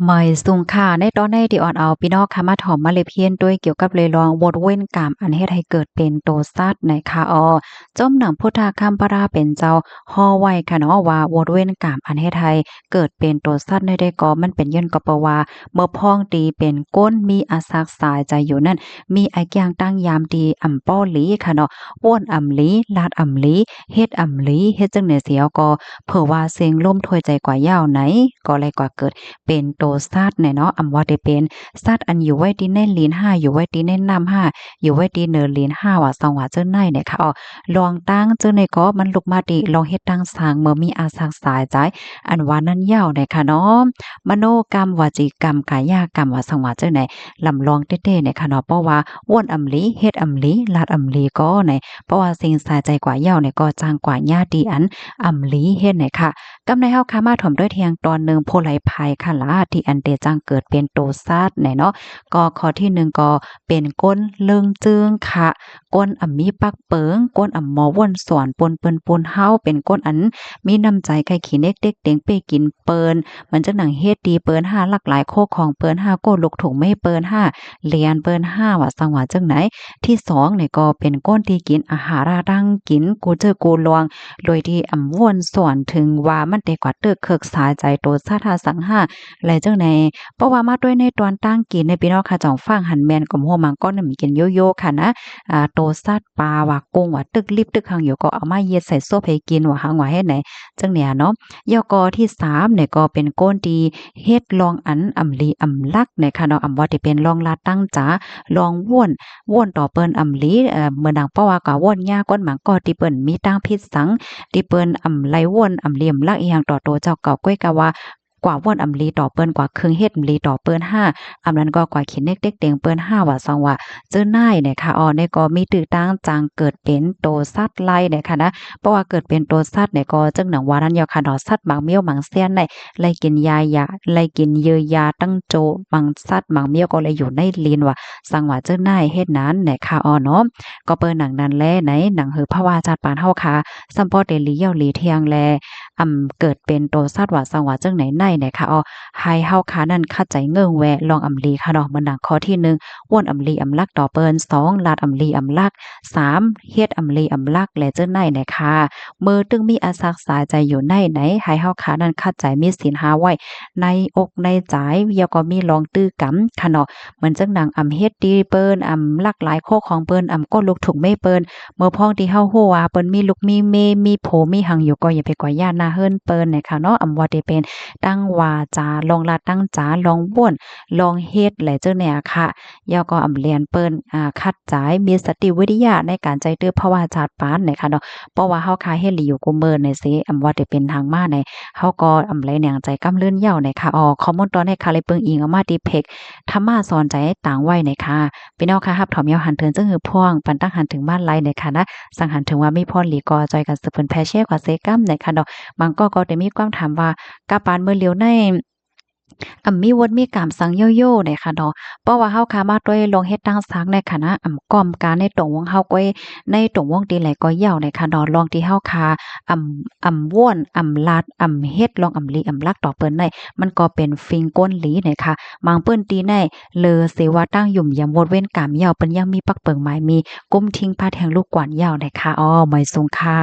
ไม่สูงค่าในตอนในที่อ่อนเอาพี่น้องค่ะมาถ่อมมาเลยเพียนด้วยเกี่ยวกับเลยลองบทเว้นกรรมอันเฮ็ดให้เกิดเป็นโตซัดในค่ะจมหนังพุทธคัมภราเป็นเจ้าฮ้อไว้ค่ะเนาะว่าบทเว้นกรรมอันเฮ็ดให้เกิดเป็นโตซัดได้ก็มันเป็นย้อนก็เพราะว่าเมื่อพ้องตีเป็นก้นมีอาศักสายใจอยู่นั่นมีไอ้แกงตั้งยามดีอ่ำป้อหลีค่ะเนาะอ้วนอ่ำหลีลาดอ่ำหลีเฮ็ดอ่ำหลีเฮ็ดจังได๋เสียวก็เผื่อว่าเสียงล่มถ้วยใจกว่ายาวไหนก็เลยกว่าเกิด เป็นโตสัตว์เนี่ยเนาะว่าได้เป็นสัตว์อันอยู่ไว้ที่ในลิ้นห้าอยู่ไว้ที่ในน้ำห้าอยู่ไว้ที่เนินลิ้นห้าว่าสองว่าเจ้าในเนี่ยค่ะลองตั้งเจ้าในก็มันลุกมาดีลองเฮ็ดตั้งสร้างเมื่อมีอาสาสายใจอันว่านั้นยาวเนี่ยค่ะเนาะมโนกรรมวจีกรรมกายกรรมว่าสองว่าเจ้าไหนลำลองเต้ๆเนี่ยค่ะเนาะเพราะว่าอ้วนอำลีเฮ็ดอำลีลาดอำลีก็เนี่ยเพราะว่าสิ่งสายใจกว่ายาวเนี่ยก็จางกว่าญาติอันอำลีเฮ็ดเนี่ยค่ะ กำในเฮาค่ะมาถ่อมด้วยเทียงตอนหนึ่งโพไหลภัยค่ะล่ะที่อันเดจังเกิดเป็นโตซาดเนาะก็ข้อที่หนึ่งก็เป็นก้นเลิงจึงค่ะก้นอ่ำมีปักเปิงก้นอ่ำหมอว่นสอนปนเปิ้นปนเฮาเป็นก้นอันมีน้ำใจใครขี้เน็กเด็กเต็งเป้กินเปิ้นมันจังหนังเฮ็ดดีเปิ้นห้าหลากหลายโคของเปิ้นห้าโก้ลูกถุงไม่เปิ้นห้าเลียนเปิ้นห้าว่าสังว่าจังไหนที่สองเนี่ยก็เป็นก้นที่กินอาหารดังกินกูเจอกูลวง โดยที่อำวนส่วนถึงว่ามันได้กว่าตึกเคิกสายใจโตซาทาสังหาและจังในเพราะว่ามาด้วยในตอนตั้งกินในพี่น้องค่ะจ่องฟังหันแม่นกับหัวมังก้อนมันกินโยโย่ค่ะนะโตซัดปลาว่ากุ้งว่าตึกลิบตึกหังอยู่ก็เอามาเย็ดใส่โซบให้กินว่าหังว่าเฮ็ดไหนจังเนี่ยเนาะยกอที่สามเนี่ยก็เป็นก้นดีเฮ็ดลองอันอำลีอำลักเนี่ยค่ะเนาะว่าที่เป็นลองลาตั้งจ๋าลองว่วนต่อเปิ้นอำลีเมื่อดังเพราะว่าก็ว่นยาก้นหมังก็ที่เปิ้นมีตั้งพิษสัง ที่เปิ้นอำไลว่นอำเหลี่ยมลักอีหยังต่อโตเจ้าเก่าก้อยกะว่ากว่าว่นอำลีต่อเปิ้นกว่าเครื่องเฮ็ดอำลีต่อเปิ้นห้าอำนั้นก็กว่าขินเน็กเด็กเต็งเปิ้นห้าว่าซองว่าเจ้านายเนี่ยค่ะเนี่ยก็มีตื้อตั้งจางเกิดเป็นโตสัตว์ไล่เนี่ยค่ะนะเพราะว่าเกิดเป็นโตสัตว์เนี่ยก็จึงหนังว่านั้นยอค่ะเนาะสัตว์บางเมี้ยวบางเสี้ยนในไล่กินยาไล่กินเยอยาตั้งโจบางสัตว์บางเมี้ยวก็เลยอยู่ในลิ้นว่าสังว่าเจ้านายเฮ็ดนั้นเนี่ยค่ะเนาะก็เปิ้นหนังนั้นแลไหนหนังหือพระว่าจัดปานเฮาค่ะซัมปอเตลีเหี่ยวหลีเทียงแลเกิดเป็นโตซาดว่าสังว่าจังไหนในเนี่ยค่ะให้เฮาค่ะนั่นเข้าใจเงิงแวลองอำลีค่ะเนาะมันดังข้อที่หนึ่งว่วนอำลีอำลักต่อเปิ้นสองลาดอำลีอำลักสามเฮ็ดอำลีอำลักและเจ้าในเนี่ยค่ะมือตึงมีอาศักสาใจอยู่ในไหนให้เฮาค่ะนั่นเข้าใจมีศีลหาไว้ในอกในใจแล้วก็มีลองตื้อกำค่ะเนาะเหมือนจังหนังเฮ็ดดีเปิ้นลักหลายโคของเปิ้นก้นลูกถุงไม่เปิ้น เมื่อพ้องที่เฮาฮู้ว่าเปิ้นมีลูกมีเมมีโผมีหังอยู่ก็อย่าไปกว่าญาตินาเฮิรนเปิ้นน่ะค่ะเนาะว่าได้เป็นตั้งวาจาลองลาตั้งจาลองบ้วนลองเฮ็ดแหละเจ้าเนี่ยค่ะแล้วก็เรียนเปิ้นคัดจ่ายมีสติวิทยาในการใจตื้อเพราะว่าจาดปานน่ะค่ะเนาะเพราะว่าเฮาคาเฮ็ดหลีอยู่กุเมินน่ะสิว่าได้เป็นทางมาในเฮาก็ไรแหนงใจกำเลื่อนเหย้าน่ะค่ะข้อมูลตอนในค่ะเลยเปิงอิงเอามาที่เพจธรรมะสอนใจต่างไว้น่ะค่ะพี่น้องค่ะรับถอมยาวหันเทินจึงหือพ่วงปันตั้งหันถึงบ้านไลน่ะค่ะนะ สังหันถึงว่ามีพรหลีกอจอยกันสืบเพิ่นแพ่แช่กว่าเซกัมในค่ะเนาะบางก็ได้มีความถามว่ากาปานเมื่อเลียวในมีวดมีกามสังโยโย่เนี่ยค่ะเนาะเพราะว่าเฮาคามาด้วยลงเฮ็ดตั้งสักในคณะก้อมการในตรงวงเฮาก้อยในตรงวงตีไหลก็ยาวในค่ะเนาะลองที่เฮาคาว่วนลาดเฮ็ดลองลีลักต่อเปิ้นในมันก็เป็นฟิงก้นหลีเนี่ยค่ะบางเปิ้นตีในเลอเสว่าตั้งยุ่มยามวดเว้นกามยาวเปิ้นยังมีปักเปิงหมายมีกุ้มทิ้งผ้าแทงลูกกวนยาวนะคะไม่สูงค่ะ